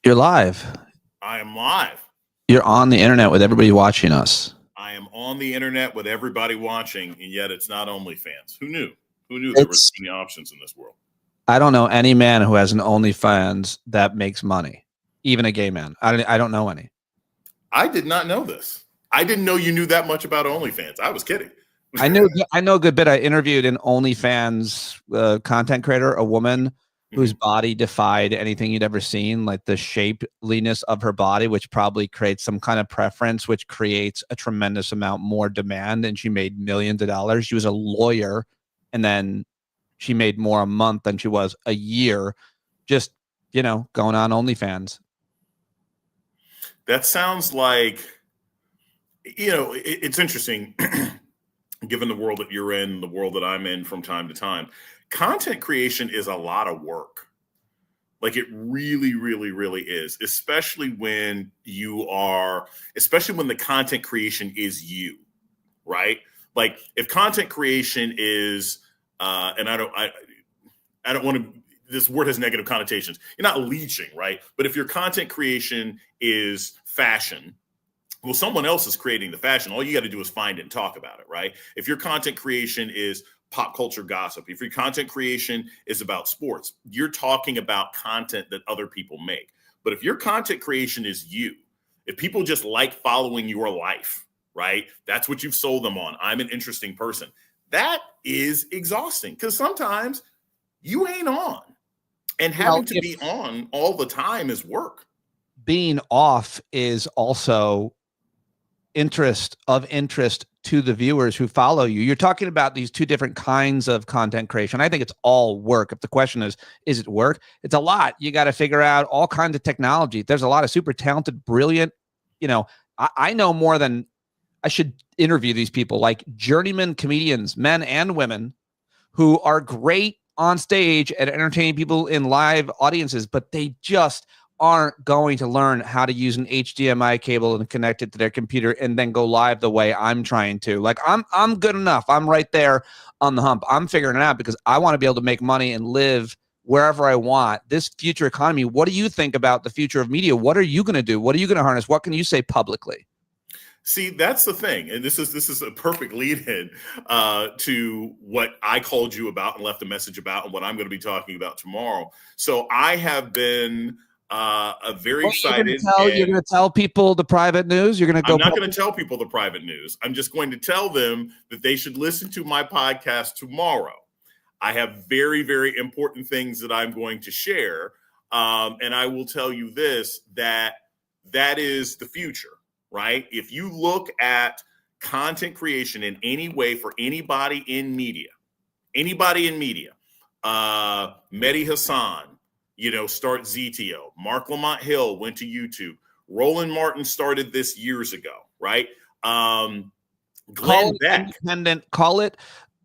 You're live. I am live. You're on the internet with everybody watching us. I am on the internet with everybody watching, and yet it's not OnlyFans. Who knew? Who knew there was so many options in this world? I don't know any man who has an OnlyFans that makes money, even a gay man. I don't know any. I did not know this. I didn't know you knew that much about OnlyFans. I was kidding. I know a good bit. I interviewed an OnlyFans content creator, a woman whose body defied anything you'd ever seen, like the shapeliness of her body, which probably creates some kind of preference, which creates a tremendous amount more demand. And she made millions of dollars. She was a lawyer, and then she made more a month than she was a year, just, going on OnlyFans. That sounds like, it's interesting, given the world that you're in, the world that I'm in from time to time. Content creation is a lot of work. Like it really, really, really is, especially when the content creation is you, right? Like if content creation is, and I don't want to, this word has negative connotations. You're not leeching, right? But if your content creation is fashion, well, someone else is creating the fashion. All you got to do is find it and talk about it, right? If your content creation is pop culture gossip, if your content creation is about sports, you're talking about content that other people make. But if your content creation is you, if people just like following your life, right? That's what you've sold them on. I'm an interesting person. That is exhausting because sometimes you ain't on. And having to be on all the time is work. Being off is also interest to the viewers who follow you. You're talking about these two different kinds of content creation. I think it's all work. If the question is it work? It's a lot. You got to figure out all kinds of technology. There's a lot of super talented, brilliant, I know more than I should interview these people, like journeyman comedians, men and women, who are great on stage at entertaining people in live audiences, but they just aren't going to learn how to use an HDMI cable and connect it to their computer and then go live the way I'm trying to. Like I'm good enough. I'm right there on the hump. I'm figuring it out because I want to be able to make money and live wherever I want. This future economy, what do you think about the future of media? What are you going to do? What are you going to harness? What can you say publicly? See, that's the thing. And this is a perfect lead in to what I called you about and left a message about and what I'm going to be talking about tomorrow. So I have been very excited. You're going to tell people the private news? You're going to go? I'm not going to tell people the private news. I'm just going to tell them that they should listen to my podcast tomorrow. I have very, very important things that I'm going to share. And I will tell you this, that is the future. Right? If you look at content creation in any way for anybody in media, Mehdi Hassan, start ZTO. Mark Lamont Hill went to YouTube. Roland Martin started this years ago, right? Glenn Beck. Independent, call it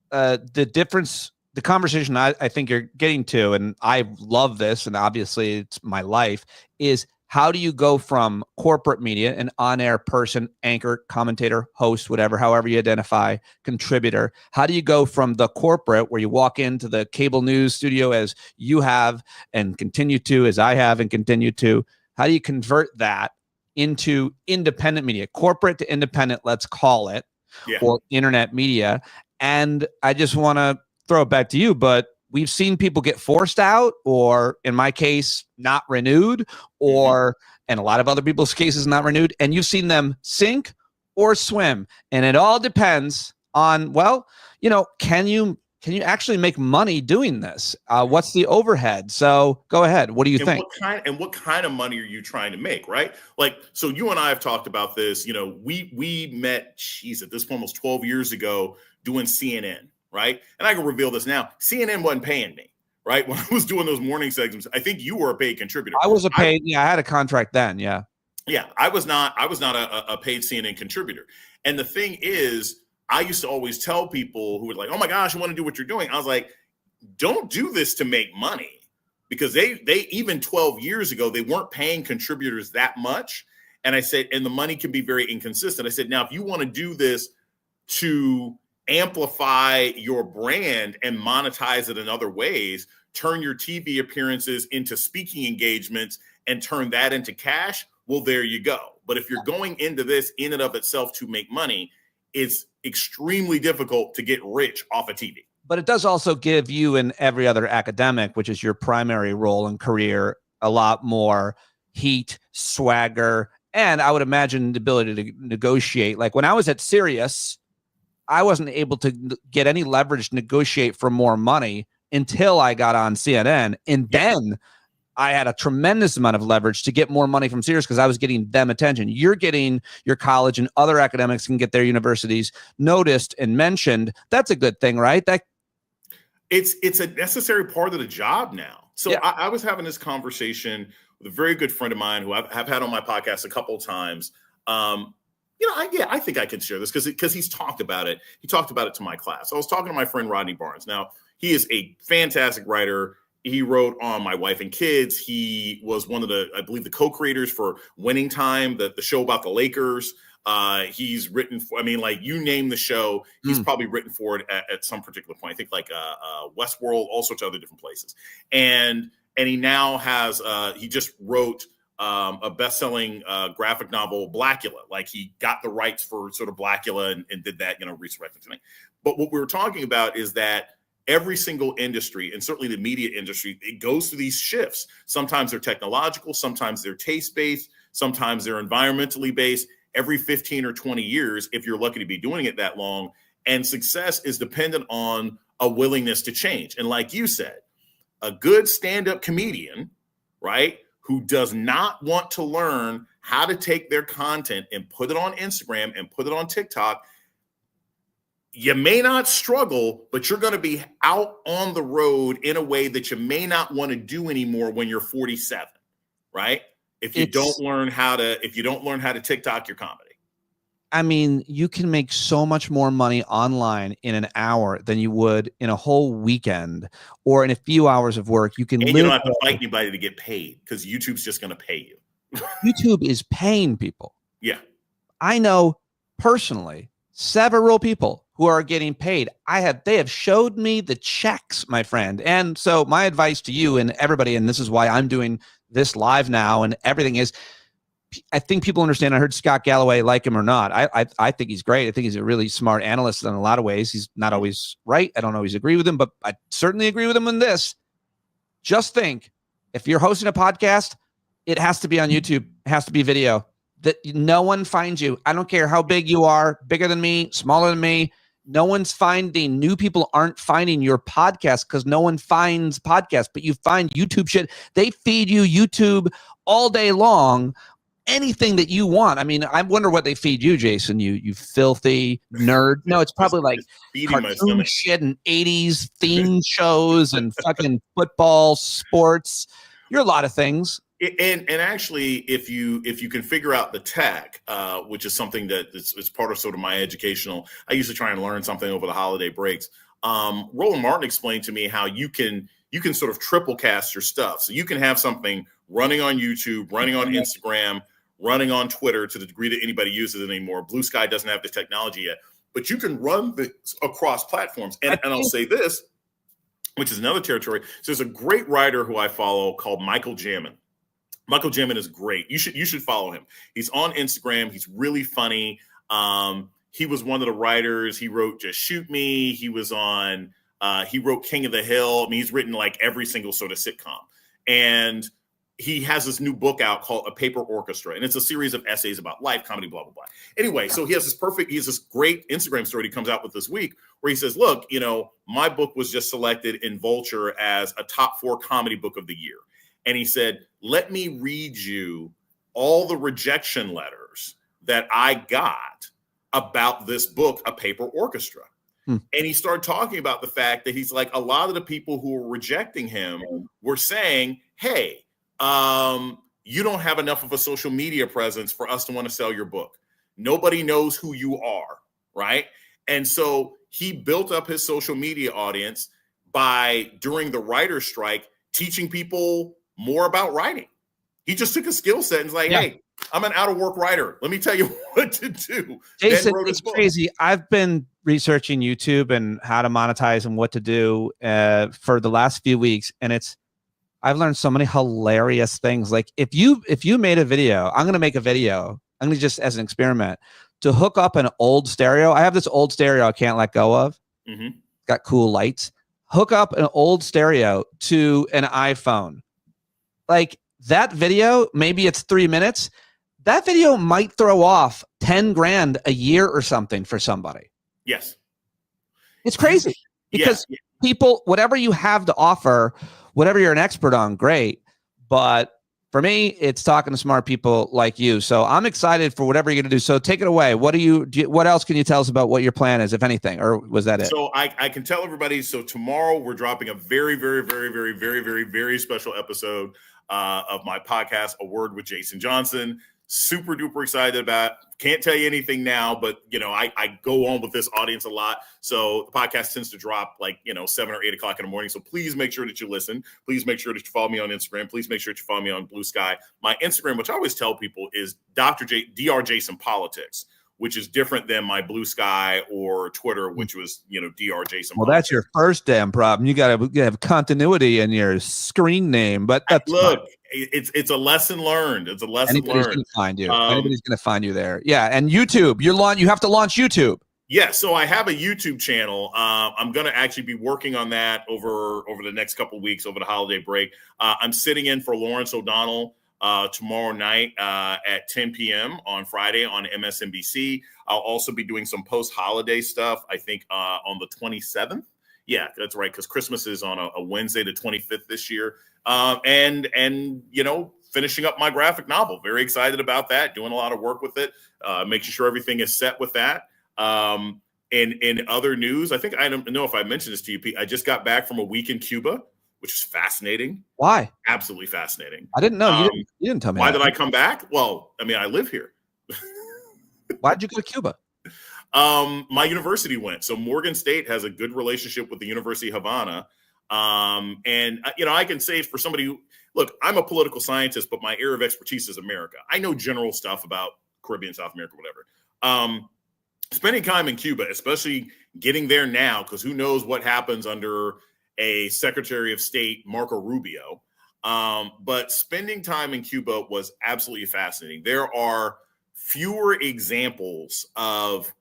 the difference, the conversation I think you're getting to, and I love this, and obviously it's my life, is how do you go from corporate media, an on-air person, anchor, commentator, host, whatever, however you identify, contributor? How do you go from the corporate where you walk into the cable news studio as you have and continue to, as I have and continue to, how do you convert that into independent media, corporate to independent, let's call it, or internet media? And I just want to throw it back to you, but we've seen people get forced out, or in my case, not renewed, or in a lot of other people's cases, not renewed. And you've seen them sink or swim. And it all depends on, can you actually make money doing this? What's the overhead? So go ahead. What do you think? What kind of money are you trying to make, right? Like, so you and I have talked about this. We met, at this point, almost 12 years ago doing CNN. Right. And I can reveal this now. CNN wasn't paying me. Right. When I was doing those morning segments, I think you were a paid contributor. I was a paid. I had a contract then. Yeah. Yeah. I was not a paid CNN contributor. And the thing is, I used to always tell people who were like, oh, my gosh, I want to do what you're doing. I was like, don't do this to make money, because they even 12 years ago, they weren't paying contributors that much. And I said, and the money can be very inconsistent. I said, now, if you want to do this to amplify your brand and monetize it in other ways, turn your TV appearances into speaking engagements and turn that into cash, well, there you go. But if you're going into this in and of itself to make money, it's extremely difficult to get rich off of TV. But it does also give you and every other academic, which is your primary role and career, a lot more heat, swagger, and I would imagine the ability to negotiate. Like when I was at Sirius, I wasn't able to get any leverage to negotiate for more money until I got on CNN. And then I had a tremendous amount of leverage to get more money from Sirius because I was getting them attention. You're getting your college and other academics can get their universities noticed and mentioned. That's a good thing, right? It's a necessary part of the job now. So I was having this conversation with a very good friend of mine who I've had on my podcast a couple of times. I think I can share this because he's talked about it. He talked about it to my class. I was talking to my friend Rodney Barnes. Now, he is a fantastic writer. He wrote on My Wife and Kids. He was one of I believe, the co-creators for Winning Time, the show about the Lakers. He's written for, you name the show, he's probably written for it at some particular point. I think Westworld, all sorts of other different places. And he now has, he just wrote a best-selling graphic novel, Blackula. Like he got the rights for sort of Blackula and did that, resurrected tonight. But what we were talking about is that every single industry, and certainly the media industry, it goes through these shifts. Sometimes they're technological, sometimes they're taste-based, sometimes they're environmentally based. Every 15 or 20 years, if you're lucky to be doing it that long, and success is dependent on a willingness to change. And like you said, a good stand-up comedian, right, who does not want to learn how to take their content and put it on Instagram and put it on TikTok, you may not struggle, but you're going to be out on the road in a way that you may not want to do anymore when you're 47, right? If you don't learn how to TikTok your comedy. I mean, you can make so much more money online in an hour than you would in a whole weekend or in a few hours of work. You can you don't have to fight anybody to get paid because YouTube's just going to pay you. YouTube is paying people. Yeah. I know personally several people who are getting paid. They have showed me the checks, my friend. And so my advice to you and everybody, and this is why I'm doing this live now and everything, is I think people understand. I heard Scott Galloway, like him or not. I think he's great. I think he's a really smart analyst in a lot of ways. He's not always right. I don't always agree with him, but I certainly agree with him in this. Just think, if you're hosting a podcast, it has to be on YouTube. It has to be video. That no one finds you. I don't care how big you are, bigger than me, smaller than me. No one's finding, new people aren't finding your podcast because no one finds podcasts, but you find YouTube shit. They feed you YouTube all day long, anything that you want. I mean, I wonder what they feed you, Jason, you filthy nerd. No, it's probably like cartoon shit and 80s theme shows and fucking football, sports. You're a lot of things. And actually, if you can figure out the tech, which is something that it's part of sort of my educational, I usually try and learn something over the holiday breaks. Roland Martin explained to me how you can sort of triple cast your stuff. So you can have something running on YouTube, running on Instagram, running on Twitter to the degree that anybody uses it anymore. Blue Sky doesn't have the technology yet, but you can run this across platforms. And I'll say this, which is another territory. So there's a great writer who I follow called Michael Jamin. Michael Jamin is great. You should follow him. He's on Instagram. He's really funny. He was one of the writers. He wrote Just Shoot Me. He was on, he wrote King of the Hill. I mean, he's written like every single sort of sitcom. And he has this new book out called A Paper Orchestra. And it's a series of essays about life, comedy, blah, blah, blah. Anyway, so he has this great Instagram story he comes out with this week where he says, look, my book was just selected in Vulture as a top 4 comedy book of the year. And he said, let me read you all the rejection letters that I got about this book, A Paper Orchestra. And he started talking about the fact that he's like, a lot of the people who were rejecting him were saying, hey, you don't have enough of a social media presence for us to want to sell your book. Nobody knows who you are, right? And so he built up his social media audience by, during the writer's strike, teaching people more about writing. He just took a skill set and was like, hey, I'm an out of work writer. Let me tell you what to do. Jason, it's crazy. I've been researching YouTube and how to monetize and what to do for the last few weeks, and I've learned so many hilarious things. Like if you made a video, I'm going to make a video. I'm going to just as an experiment to hook up an old stereo. I have this old stereo I can't let go of. Mm-hmm. Got cool lights. Hook up an old stereo to an iPhone. Like that video, maybe it's 3 minutes. That video might throw off 10 grand a year or something for somebody. Yes. It's crazy because people, whatever you have to offer, whatever you're an expert on, great. But for me, it's talking to smart people like you. So I'm excited for whatever you're going to do. So take it away. What what else can you tell us about what your plan is, if anything, or was that it? So I can tell everybody. So tomorrow we're dropping a very, very, very, very, very, very, very special episode of my podcast, A Word with Jason Johnson. Super duper excited about. Can't tell you anything now, but I go on with this audience a lot. So the podcast tends to drop 7 or 8 o'clock in the morning. So please make sure that you listen. Please make sure that you follow me on Instagram. Please make sure that you follow me on Blue Sky. My Instagram, which I always tell people, is Dr. Jason Politics, which is different than my Blue Sky or Twitter, which was Dr. Jason. Well, that's your first damn problem. You got to have continuity in your screen name, but that's look. Fine. It's a lesson learned. It's a lesson Anybody's learned. Gonna find you. Anybody's going to find you there. Yeah, and YouTube. You have to launch YouTube. Yeah, so I have a YouTube channel. I'm going to actually be working on that over the next couple of weeks over the holiday break. I'm sitting in for Lawrence O'Donnell tomorrow night at 10 p.m. on Friday on MSNBC. I'll also be doing some post-holiday stuff, I think, on the 27th. Yeah, that's right, because Christmas is on a Wednesday, the 25th this year. And finishing up my graphic novel. Very excited about that. Doing a lot of work with it, making sure everything is set with that. In other news, I think I don't know if I mentioned this to you, Pete. I just got back from a week in Cuba, which is fascinating. Why? Absolutely fascinating. I didn't know. You didn't tell me. Why did I come back? Well, I mean, I live here. Why did you go to Cuba? My university went. So Morgan State has a good relationship with the University of Havana. And I can say for somebody who, look, I'm a political scientist, but my area of expertise is America. I know general stuff about Caribbean, South America, whatever. Spending time in Cuba, especially getting there now, because who knows what happens under a Secretary of State, Marco Rubio. But spending time in Cuba was absolutely fascinating. There are fewer examples of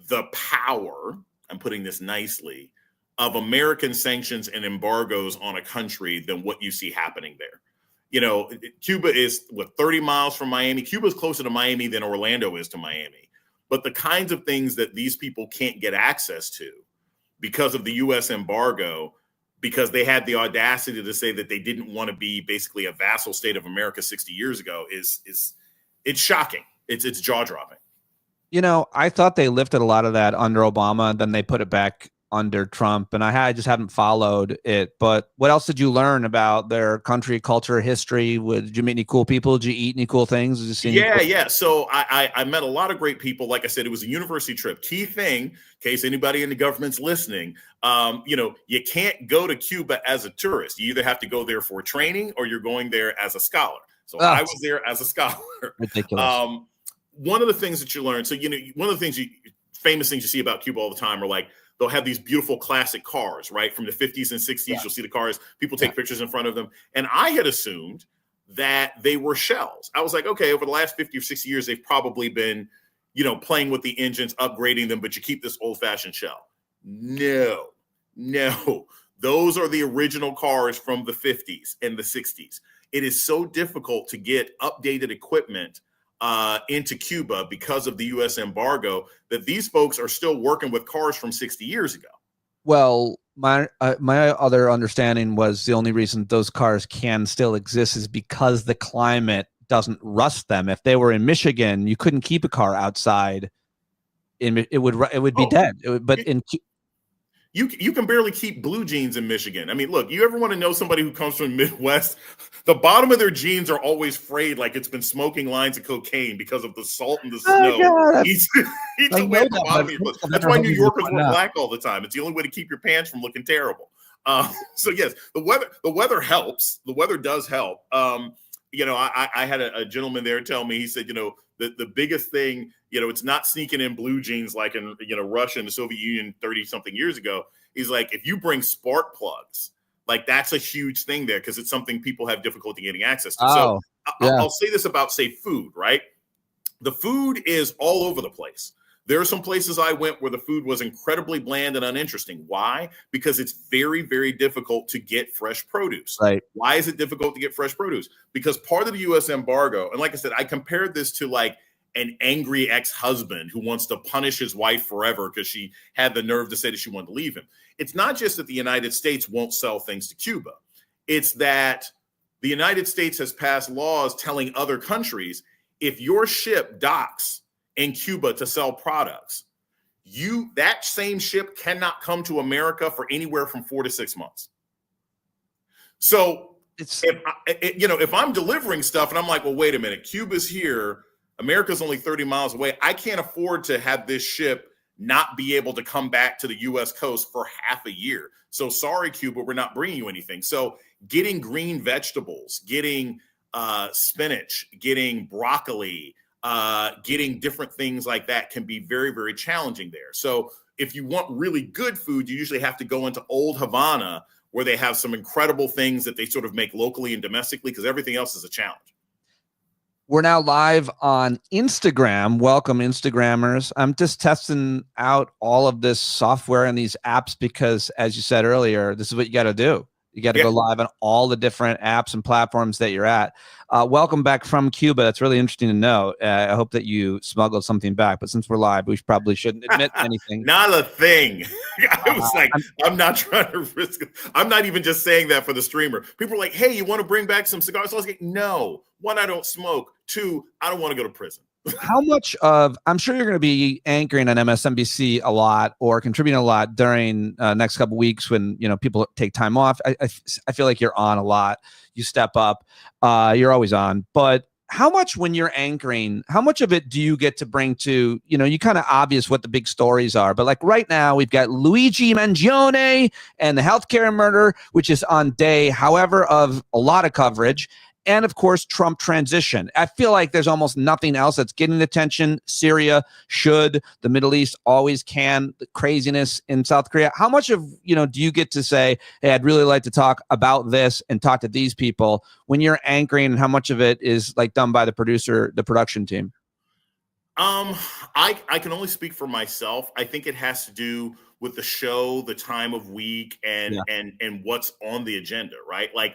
the power, I'm putting this nicely, of American sanctions and embargoes on a country than what you see happening there. Cuba is 30 miles from Miami. Cuba is closer to Miami than Orlando is to Miami. But the kinds of things that these people can't get access to because of the U.S. embargo, because they had the audacity to say that they didn't want to be basically a vassal state of America 60 years ago, it's shocking. It's jaw-dropping. I thought they lifted a lot of that under Obama, then they put it back under Trump, and I just haven't followed it. But what else did you learn about their country, culture, history? Did you meet any cool people? Did you eat any cool things? Yeah. So I met a lot of great people. Like I said, it was a university trip. Key thing, in case anybody in the government's listening, you can't go to Cuba as a tourist. You either have to go there for training or you're going there as a scholar. So I was there as a scholar. Ridiculous. One of the things that you learn, so one of the famous things you see about Cuba all the time are like, they'll have these beautiful classic cars, right? From the 50s and 60s, You'll see the cars. People take pictures in front of them. And I had assumed that they were shells. I was like, okay, over the last 50 or 60 years, they've probably been, playing with the engines, upgrading them, but you keep this old-fashioned shell. No. Those are the original cars from the 50s and the 60s. It is so difficult to get updated equipment into Cuba because of the U.S. embargo that these folks are still working with cars from 60 years ago. Well, my other understanding was the only reason those cars can still exist is because the climate doesn't rust them. If they were in Michigan, you couldn't keep a car outside. It would be dead. You can barely keep blue jeans in Michigan. I mean, look, you ever want to know somebody who comes from the Midwest? The bottom of their jeans are always frayed like it's been smoking lines of cocaine because of the salt and the snow. That's why New Yorkers wear black all the time. It's the only way to keep your pants from looking terrible. So yes, the weather helps. The weather does help. I had a gentleman there tell me, he said, the biggest thing, it's not sneaking in blue jeans like in, Russia and the Soviet Union 30 something years ago. He's like, if you bring spark plugs, like that's a huge thing there because it's something people have difficulty getting access to. Oh, so I'll say this about, say, food, right? The food is all over the place. There are some places I went where the food was incredibly bland and uninteresting. Why? Because it's very, very difficult to get fresh produce. Right. Why is it difficult to get fresh produce? Because part of the U.S. embargo, and like I said, I compared this to like an angry ex-husband who wants to punish his wife forever because she had the nerve to say that she wanted to leave him. It's not just that the United States won't sell things to Cuba. It's that the United States has passed laws telling other countries, if your ship docks in Cuba to sell products, that same ship cannot come to America for anywhere from 4 to 6 months. So if I'm delivering stuff and I'm like, well, wait a minute, Cuba's here, America's only 30 miles away, I can't afford to have this ship not be able to come back to the U.S. coast for half a year. So sorry, Cuba, we're not bringing you anything. So getting green vegetables, getting spinach, getting broccoli, getting different things like that can be very, very challenging there. So if you want really good food, you usually have to go into Old Havana where they have some incredible things that they sort of make locally and domestically because everything else is a challenge. We're now live on Instagram. Welcome, Instagrammers. I'm just testing out all of this software and these apps because, as you said earlier, this is what you got to do. You got to go live on all the different apps and platforms that you're at. Welcome back from Cuba. That's really interesting to know. I hope that you smuggled something back. But since we're live, we probably shouldn't admit anything. Not a thing. I was like, I'm not trying to risk it. I'm not even just saying that for the streamer. People are like, hey, you want to bring back some cigars? So I was like, no. 1, I don't smoke. 2, I don't want to go to prison. How much of, I'm sure you're going to be anchoring on MSNBC a lot or contributing a lot during next couple of weeks when, people take time off. I feel like you're on a lot. You step up. You're always on. But how much when you're anchoring, how much of it do you get to bring to, you kind of obvious what the big stories are. But like right now, we've got Luigi Mangione and the healthcare murder, which is on day, however, of a lot of coverage. And of course, Trump transition. I feel like there's almost nothing else that's getting attention. Syria should, the Middle East always can, the craziness in South Korea. How much of, do you get to say, hey, I'd really like to talk about this and talk to these people when you're anchoring, and how much of it is like done by the production team? I can only speak for myself. I think it has to do with the show, the time of week, and what's on the agenda, right? Like,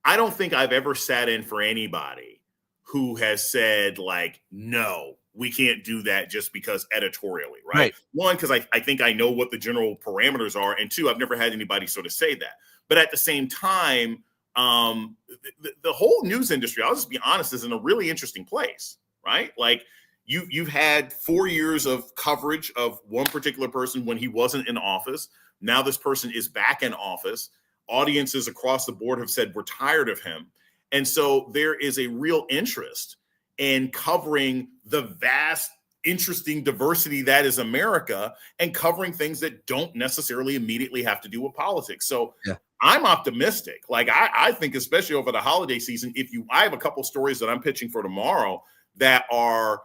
I don't think I've ever sat in for anybody who has said, like, no, we can't do that just because editorially, right? One, because I think I know what the general parameters are. And 2, I've never had anybody sort of say that. But at the same time, the whole news industry, I'll just be honest, is in a really interesting place, right? Like, you've had 4 years of coverage of one particular person when he wasn't in office. Now this person is back in office. Audiences across the board have said we're tired of him. And so there is a real interest in covering the vast, interesting diversity that is America and covering things that don't necessarily immediately have to do with politics. So I'm optimistic. Like I think, especially over the holiday season, I have a couple stories that I'm pitching for tomorrow that are,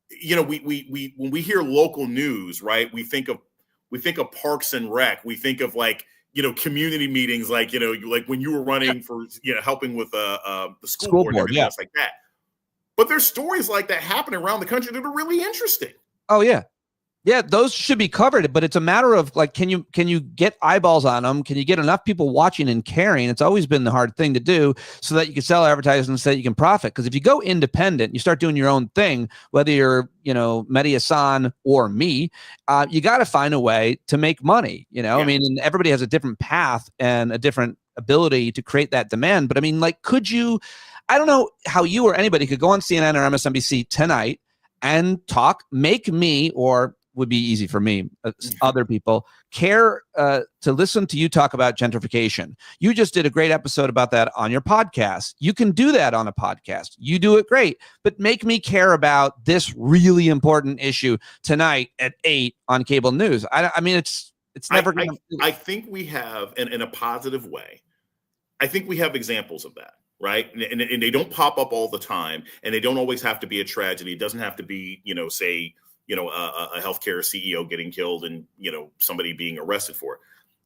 we when we hear local news, right? We think of Parks and Rec. We think of like, community meetings, like, like when you were running for, helping with the school board and everything else like that. But there's stories like that happening around the country that are really interesting. Oh, yeah. Yeah, those should be covered, but it's a matter of like, can you get eyeballs on them? Can you get enough people watching and caring? It's always been the hard thing to do so that you can sell advertisements so that you can profit. Because if you go independent, you start doing your own thing, whether you're, Mehdi Hasan or me, you got to find a way to make money, I mean, and everybody has a different path and a different ability to create that demand. But I mean, like, I don't know how you or anybody could go on CNN or MSNBC tonight and make me, or would be easy for me, other people care to listen to you talk about gentrification. You just did a great episode about that on your podcast. You can do that on a podcast. You do it great, but make me care about this really important issue tonight at 8 on cable news. I mean, it's never going to. I think we have, in a positive way, I think we have examples of that. right? And they don't pop up all the time, and they don't always have to be a tragedy. It doesn't have to be, say, a healthcare CEO getting killed and, somebody being arrested for it.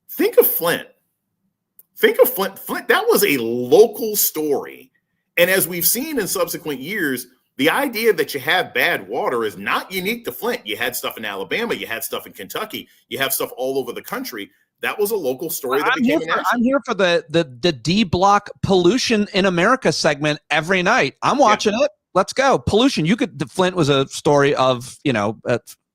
Think of Flint. Flint, that was a local story. And as we've seen in subsequent years, the idea that you have bad water is not unique to Flint. You had stuff in Alabama, you had stuff in Kentucky, you have stuff all over the country. That was a local story that became a national. I'm here for the D block pollution in America segment every night. I'm watching it. Let's go. Pollution. Flint was a story of,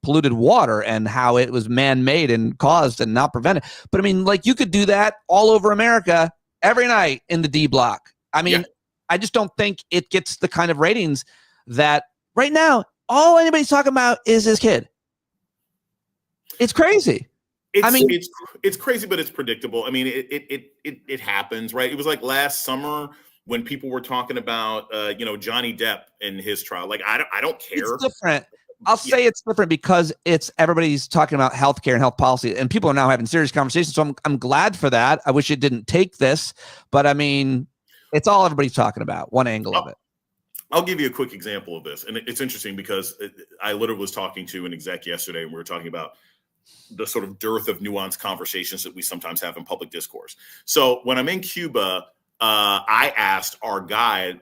polluted water and how it was man-made and caused and not prevented. But I mean, like, you could do that all over America every night in the D block. I mean, I just don't think it gets the kind of ratings that right now all anybody's talking about is his kid. It's crazy. It's crazy, but it's predictable. I mean, it happens, right? It was like last summer when people were talking about, Johnny Depp and his trial. Like, I don't care. It's different. I'll say it's different because everybody's talking about healthcare and health policy, and people are now having serious conversations. So I'm glad for that. I wish it didn't take this, but I mean, it's all everybody's talking about, one angle of it. I'll give you a quick example of this. And it's interesting because I literally was talking to an exec yesterday, and we were talking about the sort of dearth of nuanced conversations that we sometimes have in public discourse. So when I'm in Cuba, I asked our guide,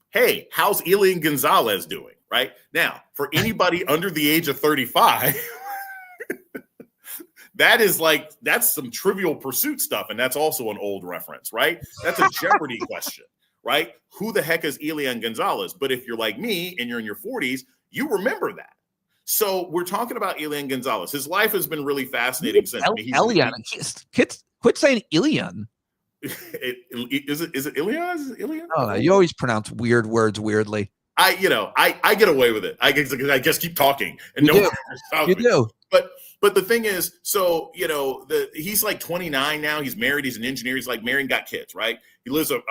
hey, how's Elian Gonzalez doing? Right now, for anybody under the age of 35, that's some Trivial Pursuit stuff. And that's also an old reference, right? That's a Jeopardy question, right? Who the heck is Elian Gonzalez? But if you're like me and you're in your 40s, you remember that. So we're talking about Elian Gonzalez. His life has been really fascinating since. Elian. Kids, quit saying Elian. Is it Elian? Is it Elian? Oh, no, you always pronounce weird words weirdly. I get away with it. I guess keep talking and you do. But the thing is, so he's like 29 now. He's married. He's an engineer. He's like married and got kids, right? He lives a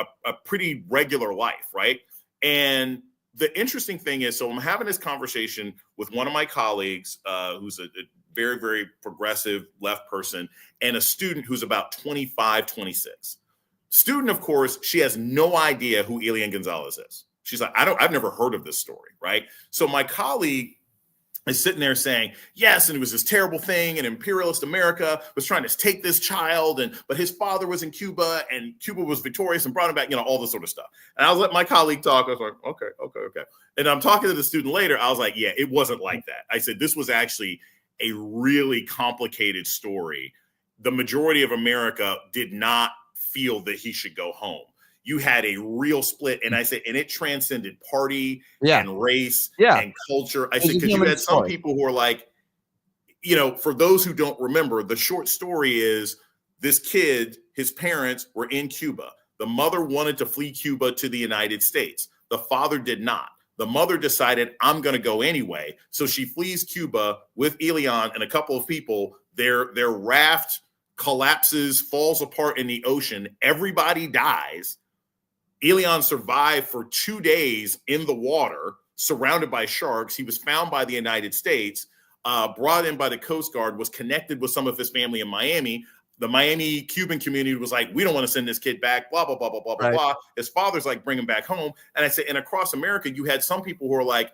pretty regular life, right? And the interesting thing is, so I'm having this conversation with one of my colleagues, who's a very, very progressive left person, and a student who's about 25, 26. Student, of course, she has no idea who Elian Gonzalez is. She's like, I've never heard of this story, right? So my colleague is sitting there saying, yes, and it was this terrible thing, and imperialist America was trying to take this child, but his father was in Cuba, and Cuba was victorious and brought him back, all this sort of stuff. And I was let my colleague talk. I was like, okay. And I'm talking to the student later. I was like, yeah, it wasn't like that. I said, this was actually a really complicated story. The majority of America did not feel that he should go home. You had a real split. And I said, and it transcended party and race and culture. I said, because you had some people who are like, for those who don't remember, the short story is this kid, his parents were in Cuba. The mother wanted to flee Cuba to the United States. The father did not. The mother decided, I'm going to go anyway. So she flees Cuba with Elian and a couple of people. Their raft collapses, falls apart in the ocean. Everybody dies. Elian survived for 2 days in the water, surrounded by sharks. He was found by the United States, brought in by the Coast Guard, was connected with some of his family in Miami. The Miami Cuban community was like, we don't want to send this kid back, blah, blah, blah, blah, blah, blah. His father's like, bring him back home. And I said, and across America, you had some people who are like,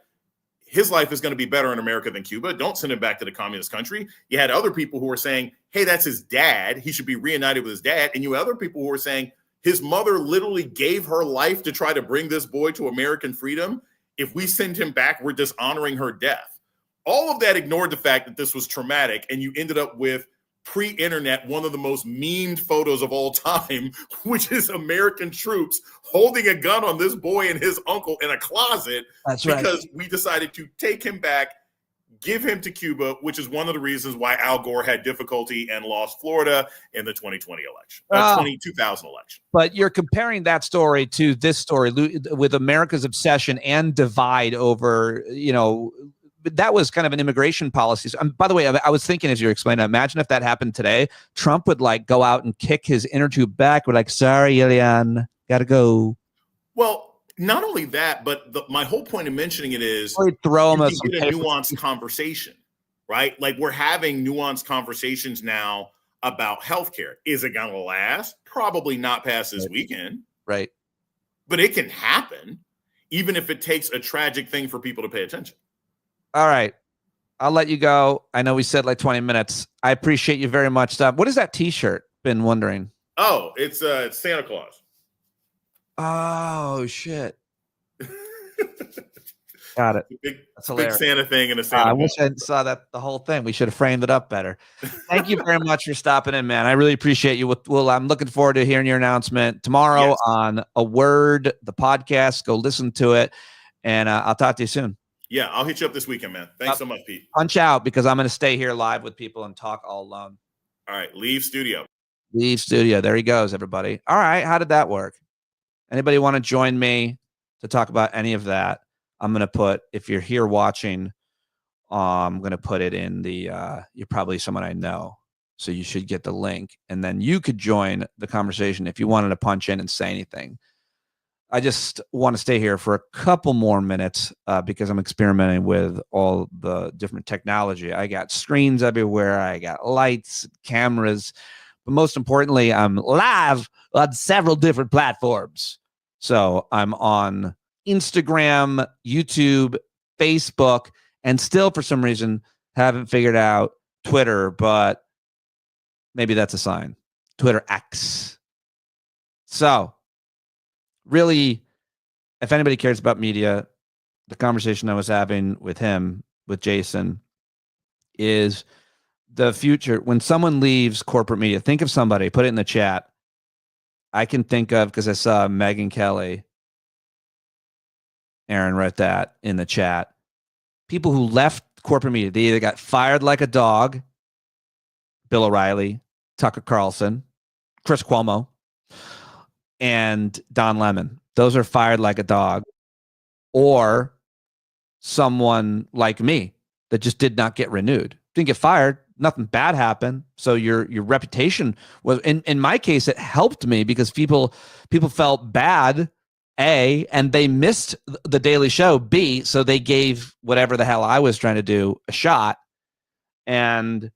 his life is going to be better in America than Cuba. Don't send him back to the communist country. You had other people who were saying, hey, that's his dad. He should be reunited with his dad. And you had other people who were saying, his mother literally gave her life to try to bring this boy to American freedom. If we send him back, we're dishonoring her death. All of that ignored the fact that this was traumatic, and you ended up with pre-internet, one of the most memed photos of all time, which is American troops holding a gun on this boy and his uncle in a closet. That's because we decided to take him back, give him to Cuba, which is one of the reasons why Al Gore had difficulty and lost Florida in the 2020 election, 2000 election. But you're comparing that story to this story with America's obsession and divide over, that was kind of an immigration policy. By the way, I was thinking as you were explaining, imagine if that happened today, Trump would go out and kick his inner tube back. We're like, sorry, Elian, gotta go. Well, not only that, but my whole point of mentioning it is throw him a nuanced conversation, right? Like, we're having nuanced conversations now about healthcare. Is it going to last? Probably not past this weekend. Right. but it can happen, even if it takes a tragic thing for people to pay attention. All right. I'll let you go. I know we said like 20 minutes. I appreciate you very much. What is that t-shirt? Been wondering. Oh, it's Santa Claus. Oh, shit. Got it. That's a big Santa thing and a Santa. I wish I saw the whole thing. We should have framed it up better. Thank you very much for stopping in, man. I really appreciate you. I'm looking forward to hearing your announcement tomorrow on A Word, the podcast. Go listen to it, and I'll talk to you soon. Yeah, I'll hit you up this weekend, man. Thanks so much, Pete. Punch out, because I'm going to stay here live with people and talk all alone. All right, leave studio. Leave studio. There he goes, everybody. All right, how did that work? Anybody want to join me to talk about any of that? I'm going to put, if you're here watching, I'm going to put it in the, you're probably someone I know, so you should get the link, and then you could join the conversation if you wanted to punch in and say anything. I just want to stay here for a couple more minutes because I'm experimenting with all the different technology. I got screens everywhere. I got lights, cameras, but most importantly, I'm live on several different platforms. So I'm on Instagram, YouTube, Facebook, and still for some reason haven't figured out Twitter, but maybe that's a sign. Twitter X. So really, if anybody cares about media, the conversation I was having with him, with Jason, is the future. When someone leaves corporate media, think of somebody, put it in the chat. I can think of, because I saw Megyn Kelly. Aaron wrote that in the chat. People who left corporate media, they either got fired like a dog, Bill O'Reilly, Tucker Carlson, Chris Cuomo, and Don Lemon. Those are fired like a dog. Or someone like me that just did not get renewed. Didn't get fired. Nothing bad happened. So your reputation was, in my case, it helped me because people felt bad, A, and they missed the Daily Show, B, so they gave whatever the hell I was trying to do a shot. And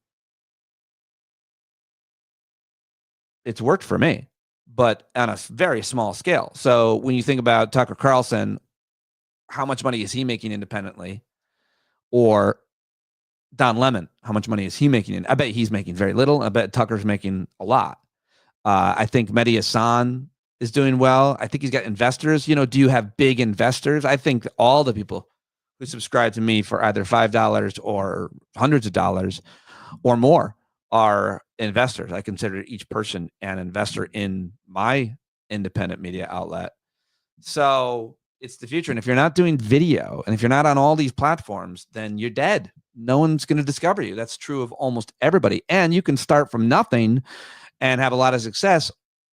it's worked for me, but on a very small scale. So when you think about Tucker Carlson, how much money is he making independently? Or Don Lemon, how much money is he making? I bet he's making very little. I bet Tucker's making a lot. I think Mehdi Hassan is doing well. I think he's got investors. Do you have big investors? I think all the people who subscribe to me for either $5 or hundreds of dollars or more are investors. I consider each person an investor in my independent media outlet. So it's the future. And if you're not doing video and if you're not on all these platforms, then you're dead. No one's going to discover you. That's true of almost everybody. And you can start from nothing and have a lot of success.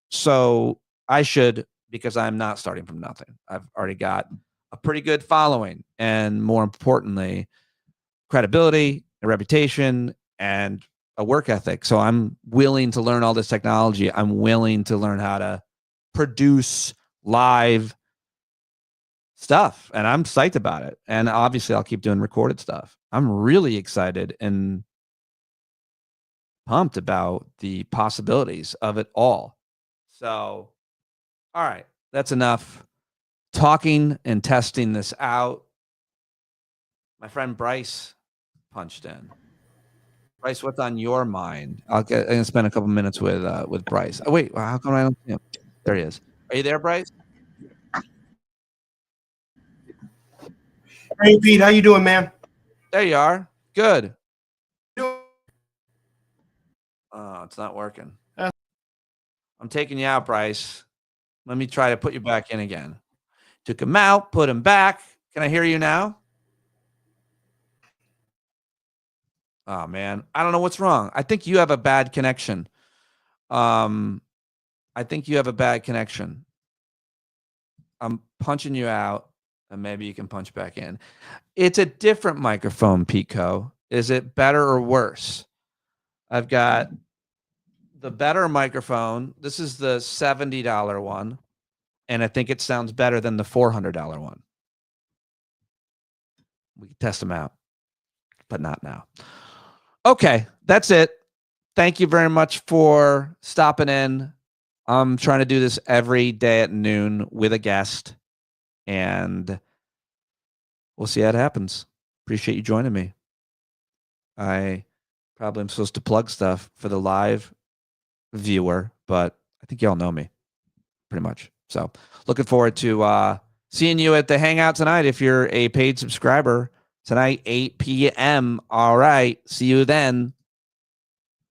So I should, because I'm not starting from nothing. I've already got a pretty good following, and more importantly, credibility, a reputation, and a work ethic. So I'm willing to learn all this technology. I'm willing to learn how to produce live stuff, and I'm psyched about it. And obviously I'll keep doing recorded stuff. I'm really excited and pumped about the possibilities of it all. So, all right, that's enough talking and testing this out. My friend Bryce punched in. Bryce, what's on your mind? I'm gonna spend a couple minutes with Bryce. Oh wait, how come I don't see him? There he is. Are you there, Bryce? Hey Pete, how you doing, man? There you are. Good. Oh, it's not working. I'm taking you out, Bryce. Let me try to put you back in again. Took him out, put him back. Can I hear you now? Oh man, I don't know what's wrong. I think you have a bad connection. I'm punching you out, and maybe you can punch back in. It's a different microphone, Pico. Is it better or worse? I've got the better microphone. This is the $70 one, and I think it sounds better than the $400 one. We can test them out, but not now. Okay, that's it. Thank you very much for stopping in. I'm trying to do this every day at noon with a guest, and we'll see how it happens. Appreciate you joining me. I probably am supposed to plug stuff for the live viewer, but I think y'all know me pretty much. So looking forward to seeing you at the Hangout tonight. If you're a paid subscriber tonight, 8 p.m. All right. See you then.